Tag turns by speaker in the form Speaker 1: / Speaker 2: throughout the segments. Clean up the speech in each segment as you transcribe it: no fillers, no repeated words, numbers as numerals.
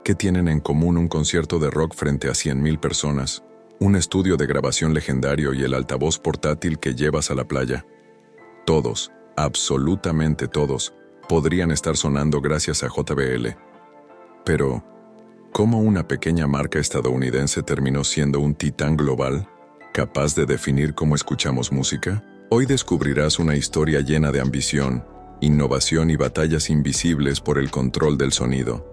Speaker 1: ¿Qué tienen en común un concierto de rock frente a 100,000 personas, un estudio de grabación legendario y el altavoz portátil que llevas a la playa? Todos, absolutamente todos, podrían estar sonando gracias a JBL. Pero, ¿cómo una pequeña marca estadounidense terminó siendo un titán global, capaz de definir cómo escuchamos música? Hoy descubrirás una historia llena de ambición, innovación y batallas invisibles por el control del sonido.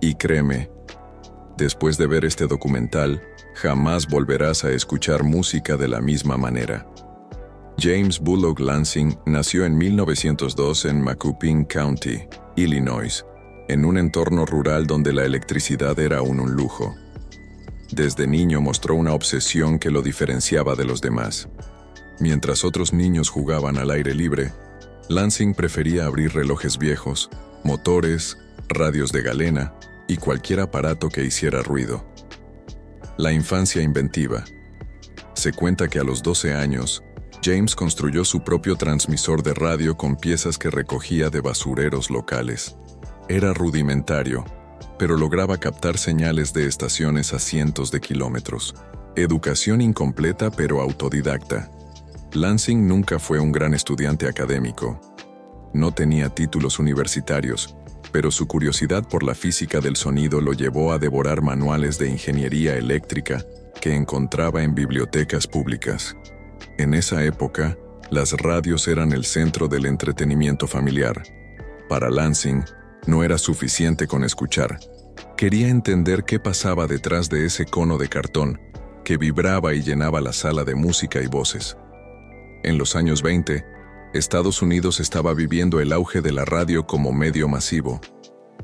Speaker 1: Y créeme, después de ver este documental, jamás volverás a escuchar música de la misma manera. James Bullock Lansing nació en 1902 en Macoupin County, Illinois, en un entorno rural donde la electricidad era aún un lujo. Desde niño mostró una obsesión que lo diferenciaba de los demás. Mientras otros niños jugaban al aire libre, Lansing prefería abrir relojes viejos, motores, radios de galena y cualquier aparato que hiciera ruido. La infancia inventiva. Se cuenta que a los 12 años, James construyó su propio transmisor de radio con piezas que recogía de basureros locales. Era rudimentario, pero lograba captar señales de estaciones a cientos de kilómetros. Educación incompleta pero autodidacta. Lansing nunca fue un gran estudiante académico. No tenía títulos universitarios, pero su curiosidad por la física del sonido lo llevó a devorar manuales de ingeniería eléctrica que encontraba en bibliotecas públicas. En esa época, las radios eran el centro del entretenimiento familiar. Para Lansing, no era suficiente con escuchar. Quería entender qué pasaba detrás de ese cono de cartón que vibraba y llenaba la sala de música y voces. En los años 20, Estados Unidos estaba viviendo el auge de la radio como medio masivo.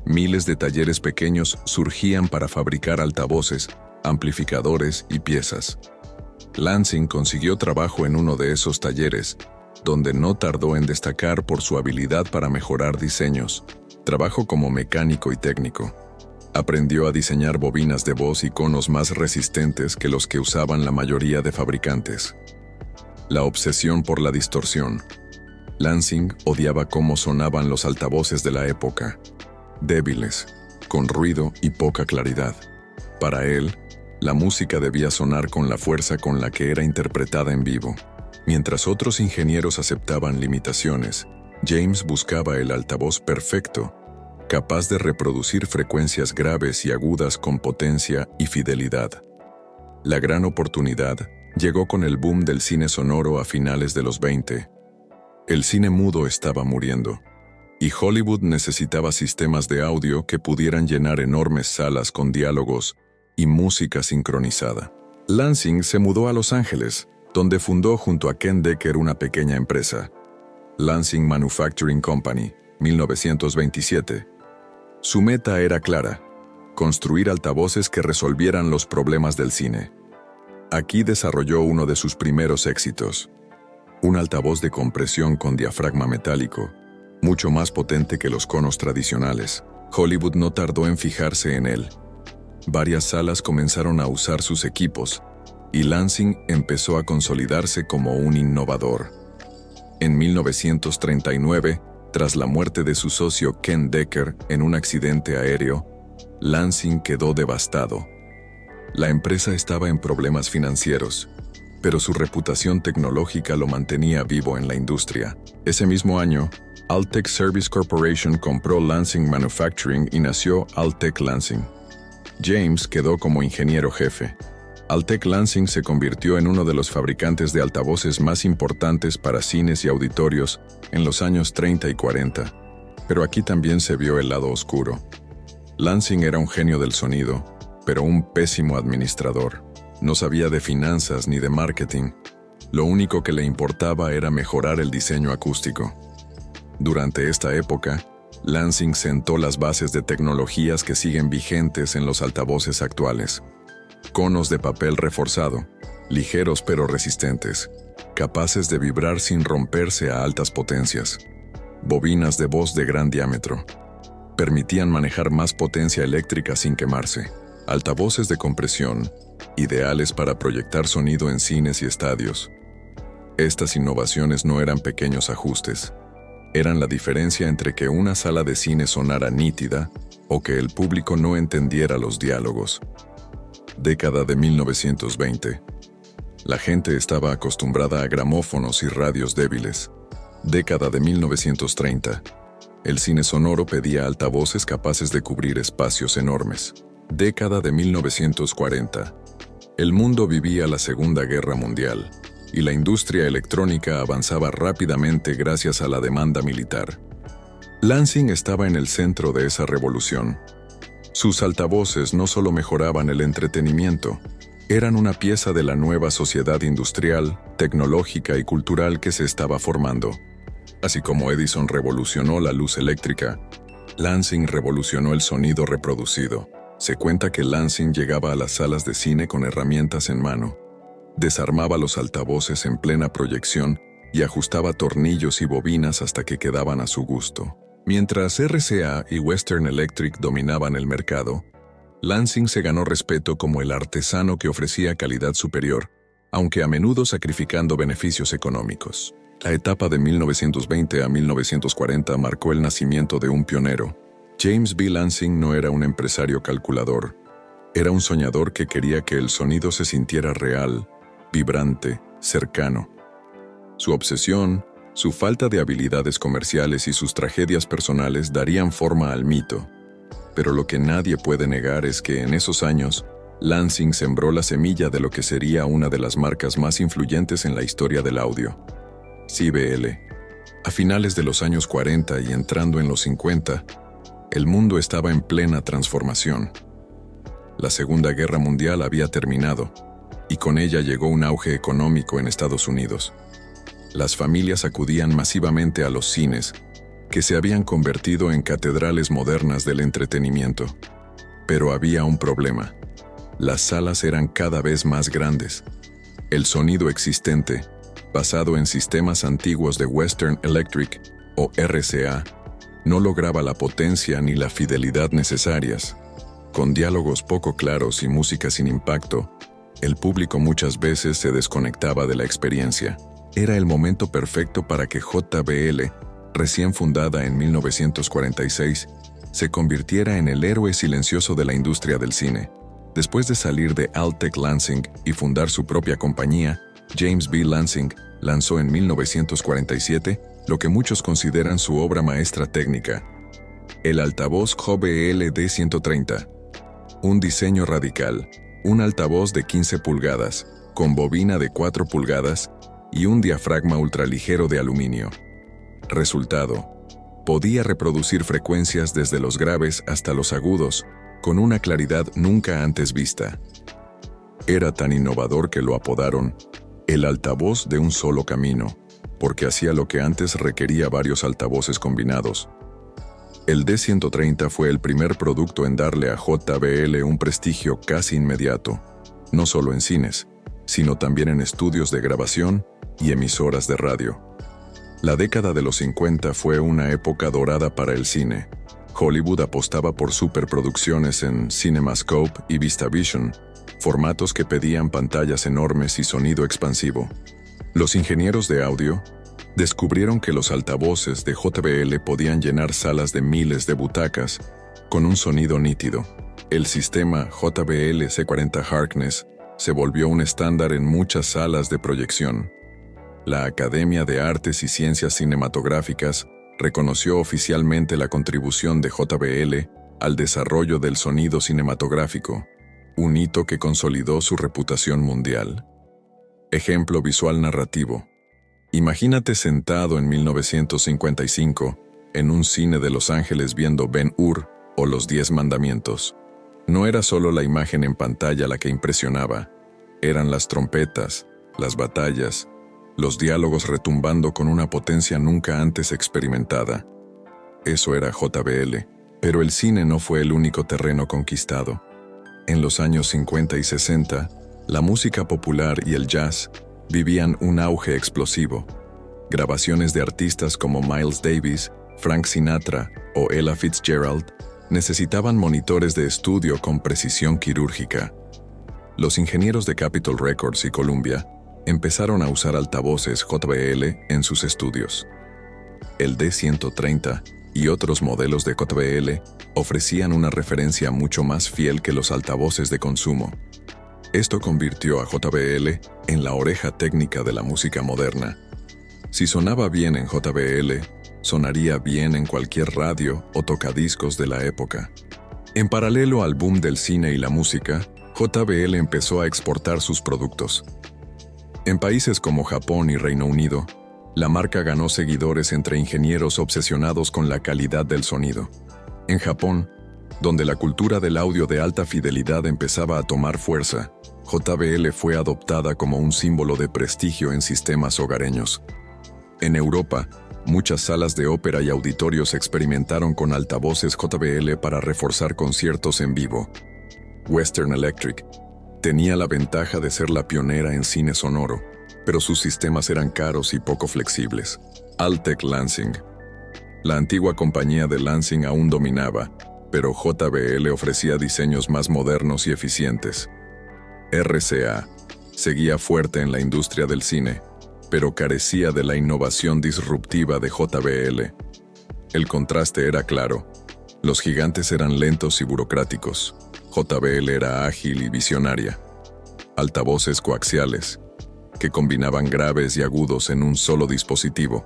Speaker 1: Miles de talleres pequeños surgían para fabricar altavoces, amplificadores y piezas. Lansing consiguió trabajo en uno de esos talleres, donde no tardó en destacar por su habilidad para mejorar diseños. Trabajó como mecánico y técnico. Aprendió a diseñar bobinas de voz y conos más resistentes que los que usaban la mayoría de fabricantes. La obsesión por la distorsión. Lansing odiaba cómo sonaban los altavoces de la época. Débiles, con ruido y poca claridad. Para él, la música debía sonar con la fuerza con la que era interpretada en vivo. Mientras otros ingenieros aceptaban limitaciones, James buscaba el altavoz perfecto, capaz de reproducir frecuencias graves y agudas con potencia y fidelidad. La gran oportunidad llegó con el boom del cine sonoro a finales de los 20. El cine mudo estaba muriendo, y Hollywood necesitaba sistemas de audio que pudieran llenar enormes salas con diálogos y música sincronizada. Lansing se mudó a Los Ángeles, donde fundó junto a Ken Decker una pequeña empresa, Lansing Manufacturing Company, 1927. Su meta era clara: construir altavoces que resolvieran los problemas del cine. Aquí desarrolló uno de sus primeros éxitos, un altavoz de compresión con diafragma metálico, mucho más potente que los conos tradicionales. Hollywood no tardó en fijarse en él. Varias salas comenzaron a usar sus equipos, y Lansing empezó a consolidarse como un innovador. En 1939, tras la muerte de su socio Ken Decker en un accidente aéreo, Lansing quedó devastado. La empresa estaba en problemas financieros, pero su reputación tecnológica lo mantenía vivo en la industria. Ese mismo año, Altec Service Corporation compró Lansing Manufacturing y nació Altec Lansing. James quedó como ingeniero jefe. Altec Lansing se convirtió en uno de los fabricantes de altavoces más importantes para cines y auditorios en los años 30 y 40. Pero aquí también se vio el lado oscuro. Lansing era un genio del sonido, pero un pésimo administrador. No sabía de finanzas ni de marketing. Lo único que le importaba era mejorar el diseño acústico. Durante esta época, Lansing sentó las bases de tecnologías que siguen vigentes en los altavoces actuales. Conos de papel reforzado, ligeros pero resistentes, capaces de vibrar sin romperse a altas potencias. Bobinas de voz de gran diámetro. Permitían manejar más potencia eléctrica sin quemarse. Altavoces de compresión, ideales para proyectar sonido en cines y estadios. Estas innovaciones no eran pequeños ajustes. Eran la diferencia entre que una sala de cine sonara nítida o que el público no entendiera los diálogos. Década de 1920. La gente estaba acostumbrada a gramófonos y radios débiles. Década de 1930. El cine sonoro pedía altavoces capaces de cubrir espacios enormes. Década de 1940. El mundo vivía la Segunda Guerra Mundial, y la industria electrónica avanzaba rápidamente gracias a la demanda militar. Lansing estaba en el centro de esa revolución. Sus altavoces no solo mejoraban el entretenimiento, eran una pieza de la nueva sociedad industrial, tecnológica y cultural que se estaba formando. Así como Edison revolucionó la luz eléctrica, Lansing revolucionó el sonido reproducido. Se cuenta que Lansing llegaba a las salas de cine con herramientas en mano, desarmaba los altavoces en plena proyección y ajustaba tornillos y bobinas hasta que quedaban a su gusto. Mientras RCA y Western Electric dominaban el mercado, Lansing se ganó respeto como el artesano que ofrecía calidad superior, aunque a menudo sacrificando beneficios económicos. La etapa de 1920 a 1940 marcó el nacimiento de un pionero. James B. Lansing no era un empresario calculador, era un soñador que quería que el sonido se sintiera real, vibrante, cercano. Su obsesión, su falta de habilidades comerciales y sus tragedias personales darían forma al mito. Pero lo que nadie puede negar es que en esos años, Lansing sembró la semilla de lo que sería una de las marcas más influyentes en la historia del audio. CBL. A finales de los años 40 y entrando en los 50, el mundo estaba en plena transformación. La Segunda Guerra Mundial había terminado, y con ella llegó un auge económico en Estados Unidos. Las familias acudían masivamente a los cines, que se habían convertido en catedrales modernas del entretenimiento. Pero había un problema. Las salas eran cada vez más grandes. El sonido existente, basado en sistemas antiguos de Western Electric, o RCA, no lograba la potencia ni la fidelidad necesarias. Con diálogos poco claros y música sin impacto, el público muchas veces se desconectaba de la experiencia. Era el momento perfecto para que JBL, recién fundada en 1946, se convirtiera en el héroe silencioso de la industria del cine. Después de salir de Altec Lansing y fundar su propia compañía, James B. Lansing lanzó en 1947 lo que muchos consideran su obra maestra técnica, el altavoz JBL D130. Un diseño radical, un altavoz de 15 pulgadas, con bobina de 4 pulgadas y un diafragma ultraligero de aluminio. Resultado: podía reproducir frecuencias desde los graves hasta los agudos, con una claridad nunca antes vista. Era tan innovador que lo apodaron el altavoz de un solo camino, porque hacía lo que antes requería varios altavoces combinados. El D130 fue el primer producto en darle a JBL un prestigio casi inmediato, no solo en cines, sino también en estudios de grabación y emisoras de radio. La década de los 50 fue una época dorada para el cine. Hollywood apostaba por superproducciones en CinemaScope y VistaVision, formatos que pedían pantallas enormes y sonido expansivo. Los ingenieros de audio descubrieron que los altavoces de JBL podían llenar salas de miles de butacas con un sonido nítido. El sistema JBL C40 Harkness se volvió un estándar en muchas salas de proyección. La Academia de Artes y Ciencias Cinematográficas reconoció oficialmente la contribución de JBL al desarrollo del sonido cinematográfico, un hito que consolidó su reputación mundial. Ejemplo visual narrativo. Imagínate sentado en 1955 en un cine de Los Ángeles viendo Ben-Hur o Los 10 Mandamientos. No era solo la imagen en pantalla la que impresionaba, eran las trompetas, las batallas, los diálogos retumbando con una potencia nunca antes experimentada. Eso era JBL, pero el cine no fue el único terreno conquistado. En los años 50 y 60, la música popular y el jazz vivían un auge explosivo. Grabaciones de artistas como Miles Davis, Frank Sinatra o Ella Fitzgerald necesitaban monitores de estudio con precisión quirúrgica. Los ingenieros de Capitol Records y Columbia empezaron a usar altavoces JBL en sus estudios. El D130 y otros modelos de JBL ofrecían una referencia mucho más fiel que los altavoces de consumo. Esto convirtió a JBL en la oreja técnica de la música moderna. Si sonaba bien en JBL, sonaría bien en cualquier radio o tocadiscos de la época. En paralelo al boom del cine y la música, JBL empezó a exportar sus productos. En países como Japón y Reino Unido, la marca ganó seguidores entre ingenieros obsesionados con la calidad del sonido. En Japón, donde la cultura del audio de alta fidelidad empezaba a tomar fuerza, JBL fue adoptada como un símbolo de prestigio en sistemas hogareños. En Europa, muchas salas de ópera y auditorios experimentaron con altavoces JBL para reforzar conciertos en vivo. Western Electric tenía la ventaja de ser la pionera en cine sonoro, pero sus sistemas eran caros y poco flexibles. Altec Lansing. La antigua compañía de Lansing aún dominaba, pero JBL ofrecía diseños más modernos y eficientes. RCA seguía fuerte en la industria del cine, pero carecía de la innovación disruptiva de JBL. El contraste era claro. Los gigantes eran lentos y burocráticos. JBL era ágil y visionaria. Altavoces coaxiales, que combinaban graves y agudos en un solo dispositivo.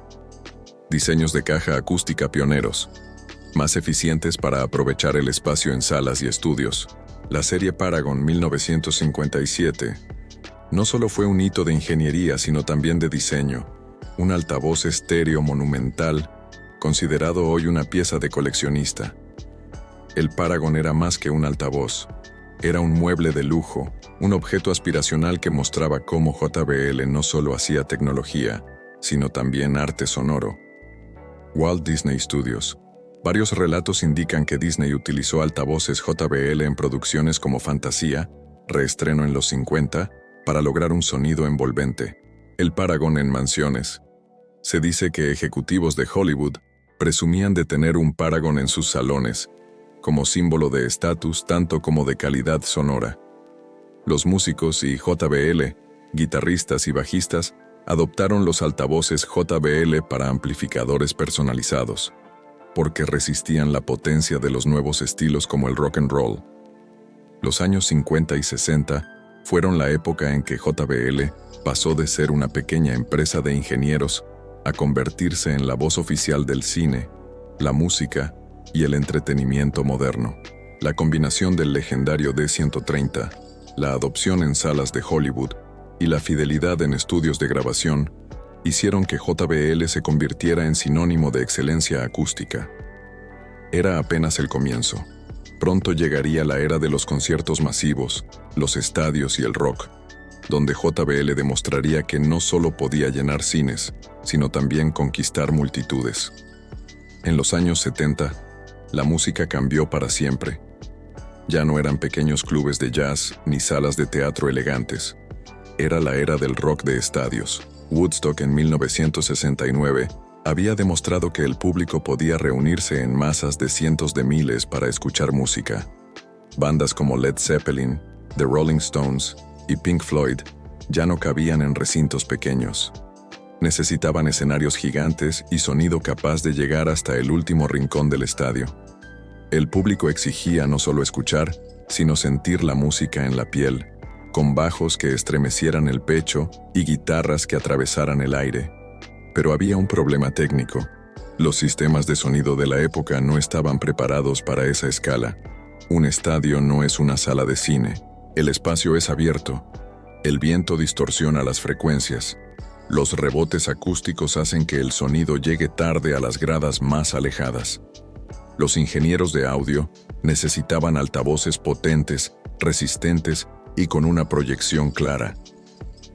Speaker 1: Diseños de caja acústica pioneros, más eficientes para aprovechar el espacio en salas y estudios. La serie Paragon 1957 no solo fue un hito de ingeniería, sino también de diseño. Un altavoz estéreo monumental, considerado hoy una pieza de coleccionista. El Paragon era más que un altavoz. Era un mueble de lujo, un objeto aspiracional que mostraba cómo JBL no solo hacía tecnología, sino también arte sonoro. Walt Disney Studios. Varios relatos indican que Disney utilizó altavoces JBL en producciones como Fantasía, reestreno en los 50, para lograr un sonido envolvente. El Paragon en mansiones. Se dice que ejecutivos de Hollywood presumían de tener un Paragon en sus salones, como símbolo de estatus tanto como de calidad sonora. Los músicos y JBL, guitarristas y bajistas, adoptaron los altavoces JBL para amplificadores personalizados, porque resistían la potencia de los nuevos estilos como el rock and roll. Los años 50 y 60 fueron la época en que JBL pasó de ser una pequeña empresa de ingenieros a convertirse en la voz oficial del cine, la música y el entretenimiento moderno. La combinación del legendario D130, la adopción en salas de Hollywood y la fidelidad en estudios de grabación hicieron que JBL se convirtiera en sinónimo de excelencia acústica. Era apenas el comienzo. Pronto llegaría la era de los conciertos masivos, los estadios y el rock, donde JBL demostraría que no solo podía llenar cines, sino también conquistar multitudes. En los años 70, la música cambió para siempre. Ya no eran pequeños clubes de jazz ni salas de teatro elegantes. Era la era del rock de estadios. Woodstock en 1969 había demostrado que el público podía reunirse en masas de cientos de miles para escuchar música. Bandas como Led Zeppelin, The Rolling Stones y Pink Floyd ya no cabían en recintos pequeños. Necesitaban escenarios gigantes y sonido capaz de llegar hasta el último rincón del estadio. El público exigía no solo escuchar, sino sentir la música en la piel, con bajos que estremecieran el pecho y guitarras que atravesaran el aire. Pero había un problema técnico. Los sistemas de sonido de la época no estaban preparados para esa escala. Un estadio no es una sala de cine. El espacio es abierto. El viento distorsiona las frecuencias. Los rebotes acústicos hacen que el sonido llegue tarde a las gradas más alejadas. Los ingenieros de audio necesitaban altavoces potentes, resistentes y con una proyección clara.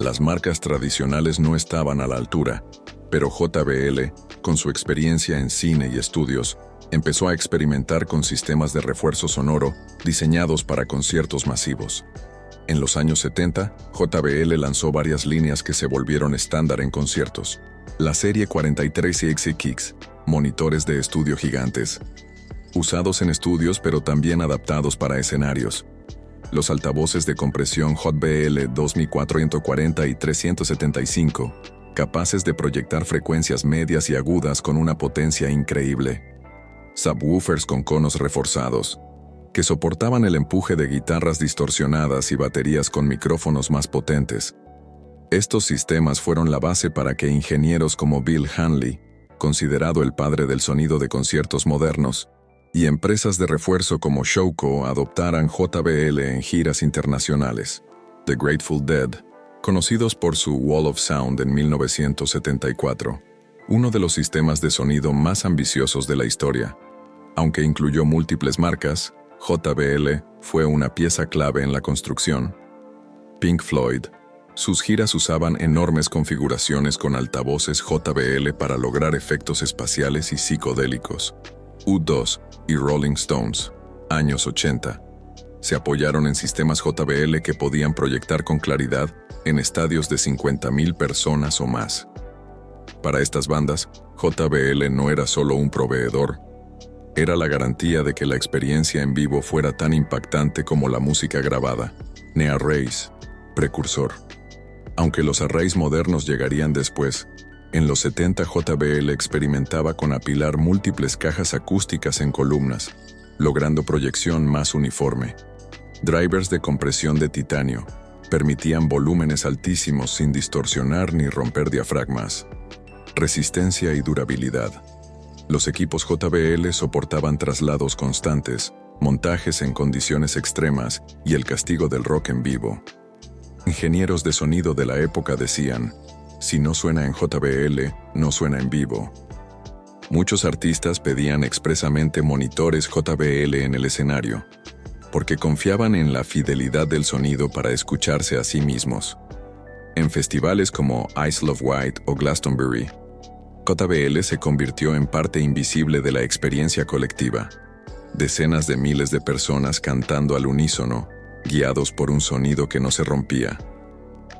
Speaker 1: Las marcas tradicionales no estaban a la altura, pero JBL, con su experiencia en cine y estudios, empezó a experimentar con sistemas de refuerzo sonoro diseñados para conciertos masivos. En los años 70, JBL lanzó varias líneas que se volvieron estándar en conciertos. La serie 43XX, monitores de estudio gigantes, usados en estudios pero también adaptados para escenarios. Los altavoces de compresión JBL 2440 y 375, capaces de proyectar frecuencias medias y agudas con una potencia increíble. subwoofers con conos reforzados, que soportaban el empuje de guitarras distorsionadas y baterías con micrófonos más potentes. Estos sistemas fueron la base para que ingenieros como Bill Hanley, considerado el padre del sonido de conciertos modernos, y empresas de refuerzo como Showco adoptaran JBL en giras internacionales. The Grateful Dead, conocidos por su Wall of Sound en 1974, uno de los sistemas de sonido más ambiciosos de la historia. Aunque incluyó múltiples marcas, JBL fue una pieza clave en la construcción. Pink Floyd. Sus giras usaban enormes configuraciones con altavoces JBL para lograr efectos espaciales y psicodélicos. U2 y Rolling Stones, años 80, se apoyaron en sistemas JBL que podían proyectar con claridad en estadios de 50,000 personas o más. Para estas bandas, JBL no era solo un proveedor, era la garantía de que la experiencia en vivo fuera tan impactante como la música grabada. Arrays, precursor. Aunque los arrays modernos llegarían después, en los 70 JBL experimentaba con apilar múltiples cajas acústicas en columnas, logrando proyección más uniforme. Drivers de compresión de titanio permitían volúmenes altísimos sin distorsionar ni romper diafragmas. Resistencia y durabilidad. Los equipos JBL soportaban traslados constantes, montajes en condiciones extremas y el castigo del rock en vivo. Ingenieros de sonido de la época decían: si no suena en JBL, no suena en vivo. Muchos artistas pedían expresamente monitores JBL en el escenario, porque confiaban en la fidelidad del sonido para escucharse a sí mismos. En festivales como Isle of Wight o Glastonbury, JBL se convirtió en parte invisible de la experiencia colectiva. Decenas de miles de personas cantando al unísono, guiados por un sonido que no se rompía.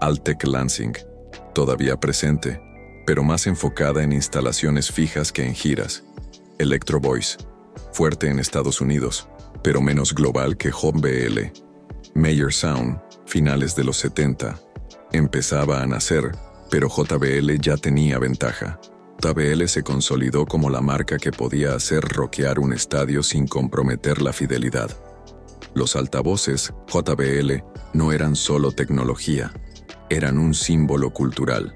Speaker 1: Altec Lansing, todavía presente, pero más enfocada en instalaciones fijas que en giras. Electro Voice, fuerte en Estados Unidos, pero menos global que JBL. Mayer Sound, finales de los 70, empezaba a nacer, pero JBL ya tenía ventaja. JBL se consolidó como la marca que podía hacer rockear un estadio sin comprometer la fidelidad. Los altavoces JBL no eran solo tecnología, eran un símbolo cultural,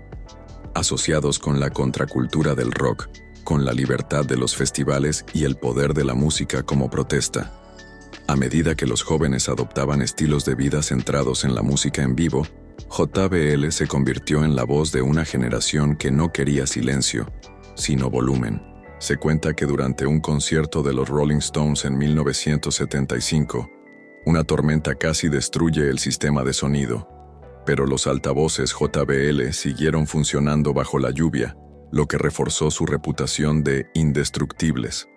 Speaker 1: asociados con la contracultura del rock, con la libertad de los festivales y el poder de la música como protesta. A medida que los jóvenes adoptaban estilos de vida centrados en la música en vivo, JBL se convirtió en la voz de una generación que no quería silencio, sino volumen. Se cuenta que durante un concierto de los Rolling Stones en 1975, una tormenta casi destruye el sistema de sonido, pero los altavoces JBL siguieron funcionando bajo la lluvia, lo que reforzó su reputación de indestructibles.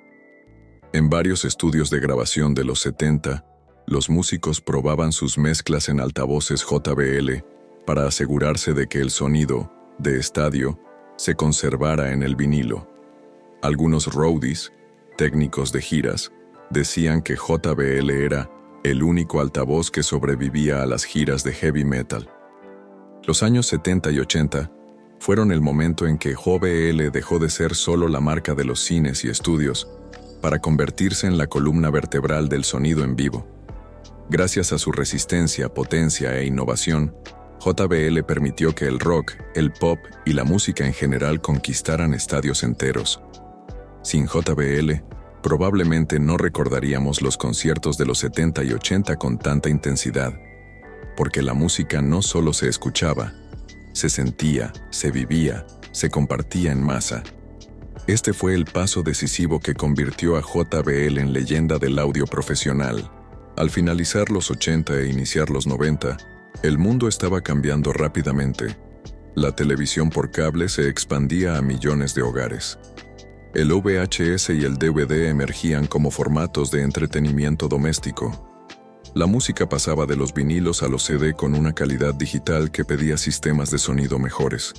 Speaker 1: En varios estudios de grabación de los 70, los músicos probaban sus mezclas en altavoces JBL para asegurarse de que el sonido, de estadio, se conservara en el vinilo. Algunos roadies, técnicos de giras, decían que JBL era el único altavoz que sobrevivía a las giras de heavy metal. Los años 70 y 80 fueron el momento en que JBL dejó de ser solo la marca de los cines y estudios para convertirse en la columna vertebral del sonido en vivo. Gracias a su resistencia, potencia e innovación, JBL permitió que el rock, el pop y la música en general conquistaran estadios enteros. Sin JBL, probablemente no recordaríamos los conciertos de los 70 y 80 con tanta intensidad, porque la música no solo se escuchaba, se sentía, se vivía, se compartía en masa. Este fue el paso decisivo que convirtió a JBL en leyenda del audio profesional. Al finalizar los 80 e iniciar los 90, el mundo estaba cambiando rápidamente. La televisión por cable se expandía a millones de hogares. El VHS y el DVD emergían como formatos de entretenimiento doméstico. La música pasaba de los vinilos a los CD con una calidad digital que pedía sistemas de sonido mejores.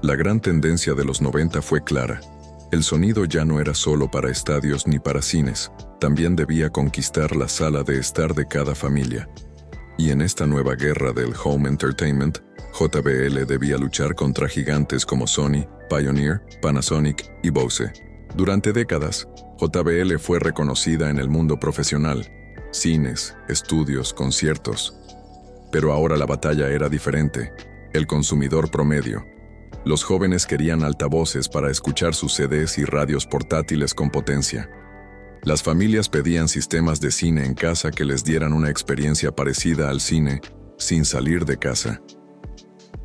Speaker 1: La gran tendencia de los 90 fue clara. El sonido ya no era solo para estadios ni para cines, también debía conquistar la sala de estar de cada familia. Y en esta nueva guerra del home entertainment, JBL debía luchar contra gigantes como Sony, Pioneer, Panasonic y Bose. Durante décadas, JBL fue reconocida en el mundo profesional, cines, estudios, conciertos. Pero ahora la batalla era diferente, el consumidor promedio. Los jóvenes querían altavoces para escuchar sus CDs y radios portátiles con potencia. Las familias pedían sistemas de cine en casa que les dieran una experiencia parecida al cine, sin salir de casa.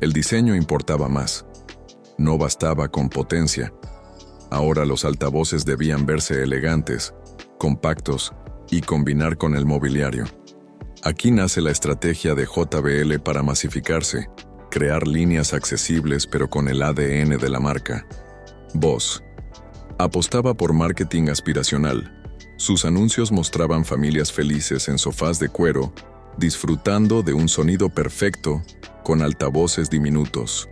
Speaker 1: El diseño importaba más. No bastaba con potencia. Ahora los altavoces debían verse elegantes, compactos y combinar con el mobiliario. Aquí nace la estrategia de JBL para masificarse, crear líneas accesibles pero con el ADN de la marca. Bose apostaba por marketing aspiracional. Sus anuncios mostraban familias felices en sofás de cuero, disfrutando de un sonido perfecto con altavoces diminutos.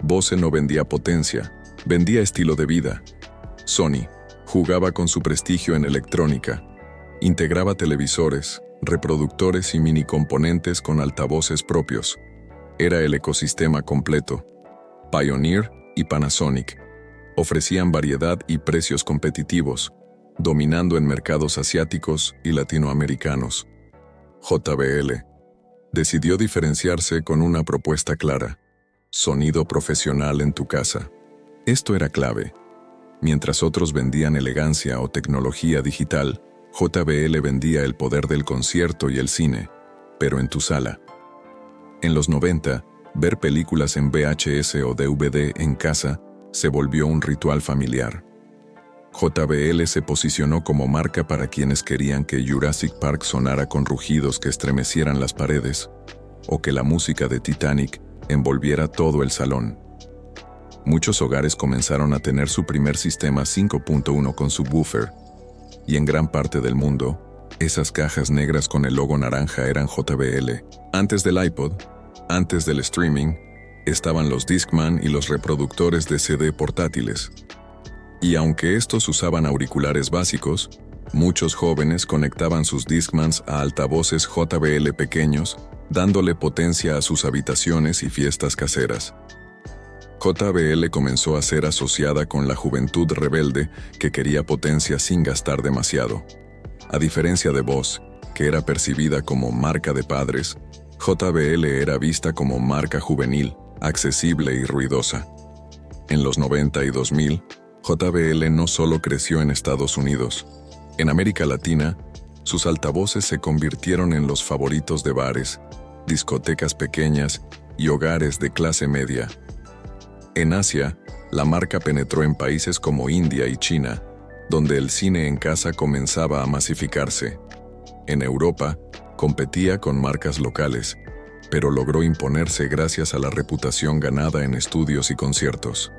Speaker 1: Bose no vendía potencia, vendía estilo de vida. Sony jugaba con su prestigio en electrónica. Integraba televisores, reproductores y mini componentes con altavoces propios. Era el ecosistema completo. Pioneer y Panasonic ofrecían variedad y precios competitivos, dominando en mercados asiáticos y latinoamericanos. JBL decidió diferenciarse con una propuesta clara: sonido profesional en tu casa. Esto era clave. Mientras otros vendían elegancia o tecnología digital, JBL vendía el poder del concierto y el cine, pero en tu sala. En los 90, ver películas en VHS o DVD en casa se volvió un ritual familiar. JBL se posicionó como marca para quienes querían que Jurassic Park sonara con rugidos que estremecieran las paredes, o que la música de Titanic envolviera todo el salón. Muchos hogares comenzaron a tener su primer sistema 5.1 con subwoofer, y en gran parte del mundo, esas cajas negras con el logo naranja eran JBL. Antes del iPod, antes del streaming, estaban los Discman y los reproductores de CD portátiles. Y aunque estos usaban auriculares básicos, muchos jóvenes conectaban sus Discmans a altavoces JBL pequeños, dándole potencia a sus habitaciones y fiestas caseras. JBL comenzó a ser asociada con la juventud rebelde que quería potencia sin gastar demasiado. A diferencia de Bose, que era percibida como marca de padres, JBL era vista como marca juvenil, accesible y ruidosa. En los 90 y 2000, JBL no solo creció en Estados Unidos. En América Latina, sus altavoces se convirtieron en los favoritos de bares, discotecas pequeñas y hogares de clase media. En Asia, la marca penetró en países como India y China, donde el cine en casa comenzaba a masificarse. En Europa, competía con marcas locales, pero logró imponerse gracias a la reputación ganada en estudios y conciertos.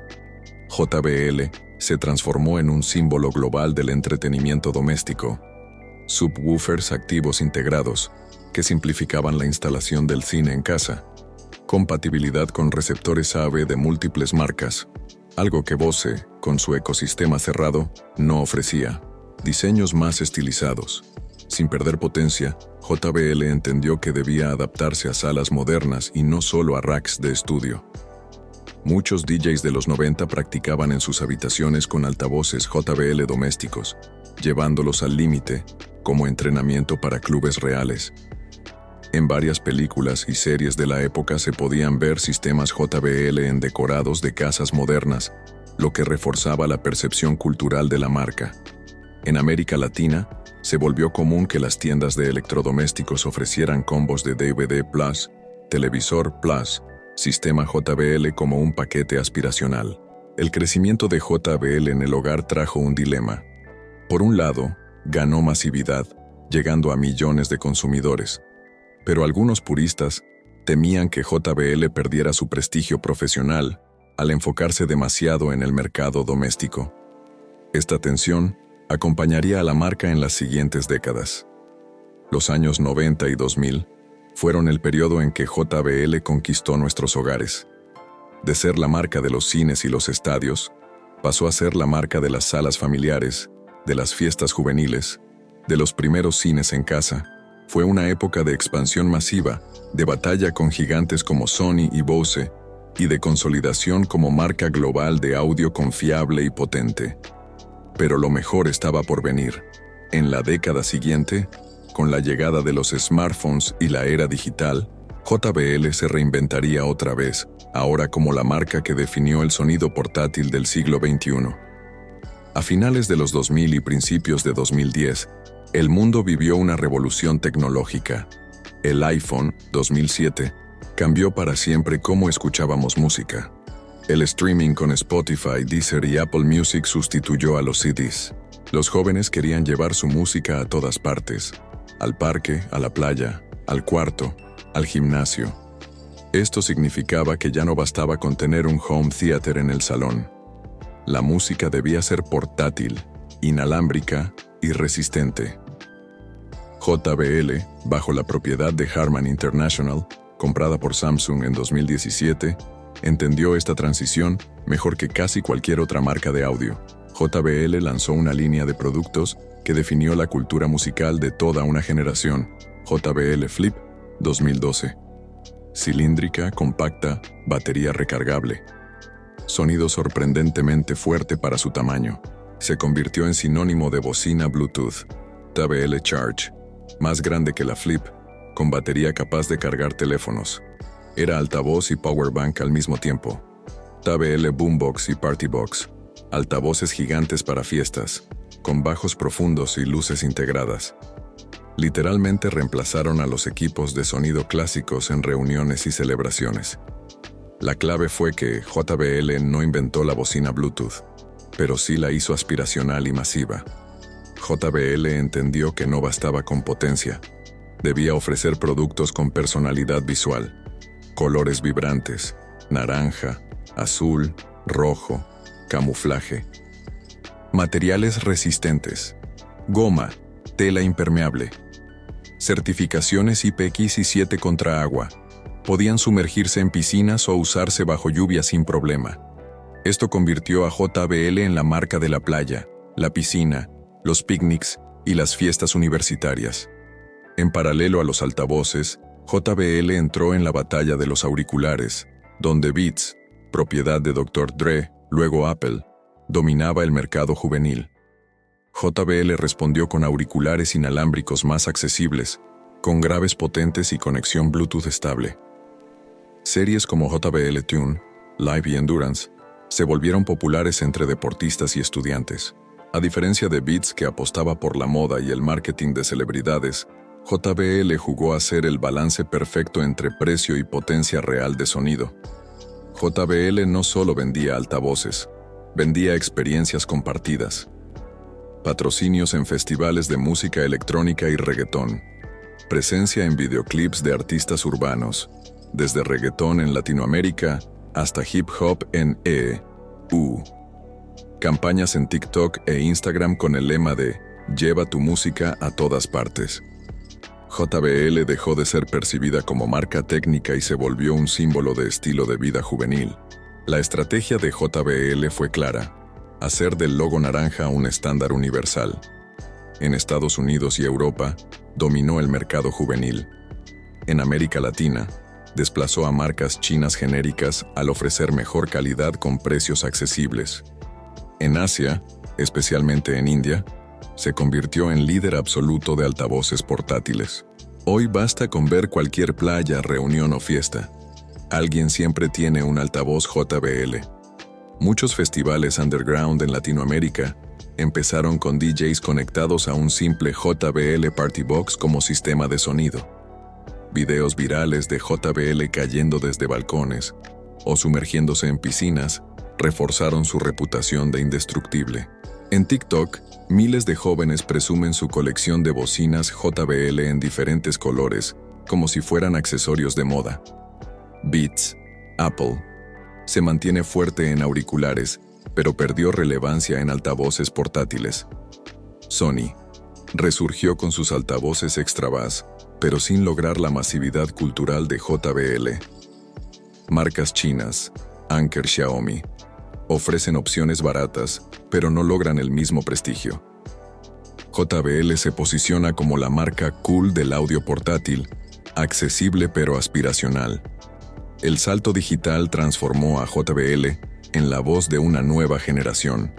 Speaker 1: JBL se transformó en un símbolo global del entretenimiento doméstico. Subwoofers activos integrados, que simplificaban la instalación del cine en casa. Compatibilidad con receptores AV de múltiples marcas, algo que Bose, con su ecosistema cerrado, no ofrecía. Diseños más estilizados. Sin perder potencia, JBL entendió que debía adaptarse a salas modernas y no solo a racks de estudio. Muchos DJs de los 90 practicaban en sus habitaciones con altavoces JBL domésticos, llevándolos al límite, como entrenamiento para clubes reales. En varias películas y series de la época se podían ver sistemas JBL en decorados de casas modernas, lo que reforzaba la percepción cultural de la marca. En América Latina, se volvió común que las tiendas de electrodomésticos ofrecieran combos de DVD Plus, televisor Plus, sistema JBL como un paquete aspiracional. El crecimiento de JBL en el hogar trajo un dilema. Por un lado, ganó masividad, llegando a millones de consumidores. Pero algunos puristas temían que JBL perdiera su prestigio profesional al enfocarse demasiado en el mercado doméstico. Esta tensión acompañaría a la marca en las siguientes décadas. Los años 90 y 2000 fueron el periodo en que JBL conquistó nuestros hogares. De ser la marca de los cines y los estadios, pasó a ser la marca de las salas familiares, de las fiestas juveniles, de los primeros cines en casa. Fue una época de expansión masiva, de batalla con gigantes como Sony y Bose, y de consolidación como marca global de audio confiable y potente. Pero lo mejor estaba por venir. En la década siguiente, con la llegada de los smartphones y la era digital, JBL se reinventaría otra vez, ahora como la marca que definió el sonido portátil del siglo XXI. A finales de los 2000 y principios de 2010, el mundo vivió una revolución tecnológica. El iPhone 2007 cambió para siempre cómo escuchábamos música. El streaming con Spotify, Deezer y Apple Music sustituyó a los CDs. Los jóvenes querían llevar su música a todas partes, al parque, a la playa, al cuarto, al gimnasio. Esto significaba que ya no bastaba con tener un home theater en el salón. La música debía ser portátil, inalámbrica y resistente. JBL, bajo la propiedad de Harman International, comprada por Samsung en 2017, entendió esta transición mejor que casi cualquier otra marca de audio. JBL lanzó una línea de productos que definió la cultura musical de toda una generación. JBL Flip 2012. Cilíndrica, compacta, batería recargable. Sonido sorprendentemente fuerte para su tamaño. Se convirtió en sinónimo de bocina Bluetooth. JBL Charge, más grande que la Flip, con batería capaz de cargar teléfonos. Era altavoz y powerbank al mismo tiempo. JBL Boombox y Partybox, altavoces gigantes para fiestas, con bajos profundos y luces integradas. Literalmente reemplazaron a los equipos de sonido clásicos en reuniones y celebraciones. La clave fue que JBL no inventó la bocina Bluetooth, pero sí la hizo aspiracional y masiva. JBL entendió que no bastaba con potencia. Debía ofrecer productos con personalidad visual. Colores vibrantes, naranja, azul, rojo, camuflaje. Materiales resistentes, goma, tela impermeable. Certificaciones IPX7 contra agua. Podían sumergirse en piscinas o usarse bajo lluvia sin problema. Esto convirtió a JBL en la marca de la playa, la piscina, los picnics y las fiestas universitarias. En paralelo a los altavoces, JBL entró en la batalla de los auriculares, donde Beats, propiedad de Dr. Dre, luego Apple, dominaba el mercado juvenil. JBL respondió con auriculares inalámbricos más accesibles, con graves potentes y conexión Bluetooth estable. Series como JBL Tune, Live y Endurance se volvieron populares entre deportistas y estudiantes. A diferencia de Beats, que apostaba por la moda y el marketing de celebridades, JBL jugó a ser el balance perfecto entre precio y potencia real de sonido. JBL no solo vendía altavoces, vendía experiencias compartidas. Patrocinios en festivales de música electrónica y reggaetón. Presencia en videoclips de artistas urbanos, desde reggaetón en Latinoamérica hasta hip hop en EU. Campañas en TikTok e Instagram con el lema de "Lleva tu música a todas partes". JBL dejó de ser percibida como marca técnica y se volvió un símbolo de estilo de vida juvenil. La estrategia de JBL fue clara: hacer del logo naranja un estándar universal. En Estados Unidos y Europa, dominó el mercado juvenil. En América Latina, desplazó a marcas chinas genéricas al ofrecer mejor calidad con precios accesibles. En Asia, especialmente en India, se convirtió en líder absoluto de altavoces portátiles. Hoy basta con ver cualquier playa, reunión o fiesta. Alguien siempre tiene un altavoz JBL. Muchos festivales underground en Latinoamérica empezaron con DJs conectados a un simple JBL Partybox como sistema de sonido. Videos virales de JBL cayendo desde balcones o sumergiéndose en piscinas reforzaron su reputación de indestructible. En TikTok, miles de jóvenes presumen su colección de bocinas JBL en diferentes colores, como si fueran accesorios de moda. Beats, Apple, se mantiene fuerte en auriculares, pero perdió relevancia en altavoces portátiles. Sony resurgió con sus altavoces extra bass, pero sin lograr la masividad cultural de JBL. Marcas chinas, Anker, Xiaomi, ofrecen opciones baratas, pero no logran el mismo prestigio. JBL se posiciona como la marca cool del audio portátil, accesible pero aspiracional. El salto digital transformó a JBL en la voz de una nueva generación.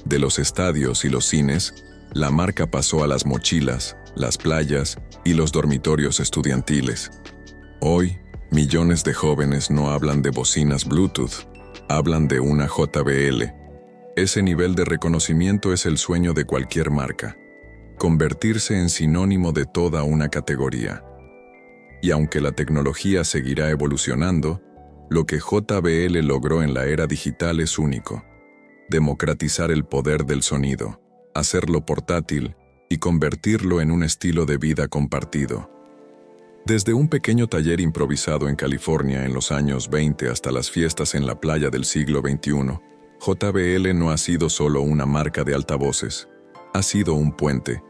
Speaker 1: De los estadios y los cines, la marca pasó a las mochilas, las playas y los dormitorios estudiantiles. Hoy, millones de jóvenes no hablan de bocinas Bluetooth, hablan de una JBL. Ese nivel de reconocimiento es el sueño de cualquier marca, convertirse en sinónimo de toda una categoría. Y aunque la tecnología seguirá evolucionando, lo que JBL logró en la era digital es único: democratizar el poder del sonido, hacerlo portátil y convertirlo en un estilo de vida compartido. Desde un pequeño taller improvisado en California en los años 20 hasta las fiestas en la playa del siglo XXI, JBL no ha sido solo una marca de altavoces, ha sido un puente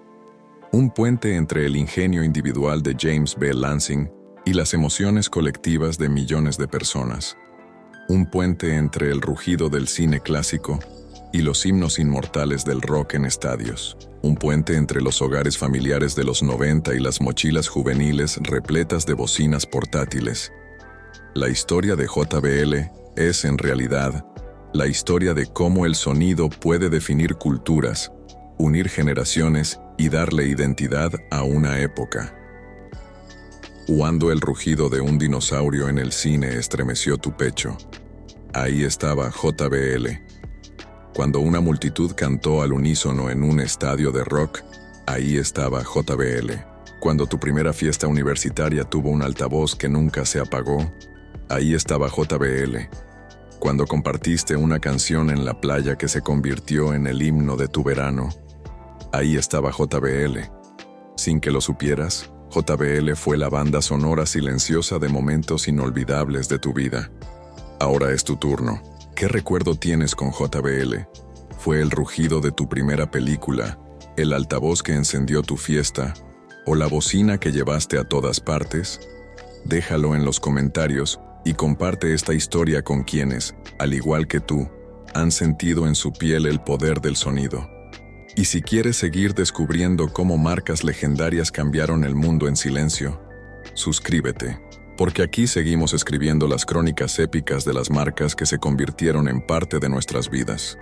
Speaker 1: entre el ingenio individual de James B. Lansing y las emociones colectivas de millones de personas. Un puente entre el rugido del cine clásico y los himnos inmortales del rock en estadios. Un puente entre los hogares familiares de los 90 y las mochilas juveniles repletas de bocinas portátiles. La historia de JBL es, en realidad, la historia de cómo el sonido puede definir culturas, unir generaciones y darle identidad a una época. Cuando el rugido de un dinosaurio en el cine estremeció tu pecho, ahí estaba JBL. Cuando una multitud cantó al unísono en un estadio de rock, ahí estaba JBL. Cuando tu primera fiesta universitaria tuvo un altavoz que nunca se apagó, ahí estaba JBL. Cuando compartiste una canción en la playa que se convirtió en el himno de tu verano, ahí estaba JBL. Sin que lo supieras, JBL fue la banda sonora silenciosa de momentos inolvidables de tu vida. Ahora es tu turno. ¿Qué recuerdo tienes con JBL? ¿Fue el rugido de tu primera película, el altavoz que encendió tu fiesta, o la bocina que llevaste a todas partes? Déjalo en los comentarios y comparte esta historia con quienes, al igual que tú, han sentido en su piel el poder del sonido. Y si quieres seguir descubriendo cómo marcas legendarias cambiaron el mundo en silencio, suscríbete, porque aquí seguimos escribiendo las crónicas épicas de las marcas que se convirtieron en parte de nuestras vidas.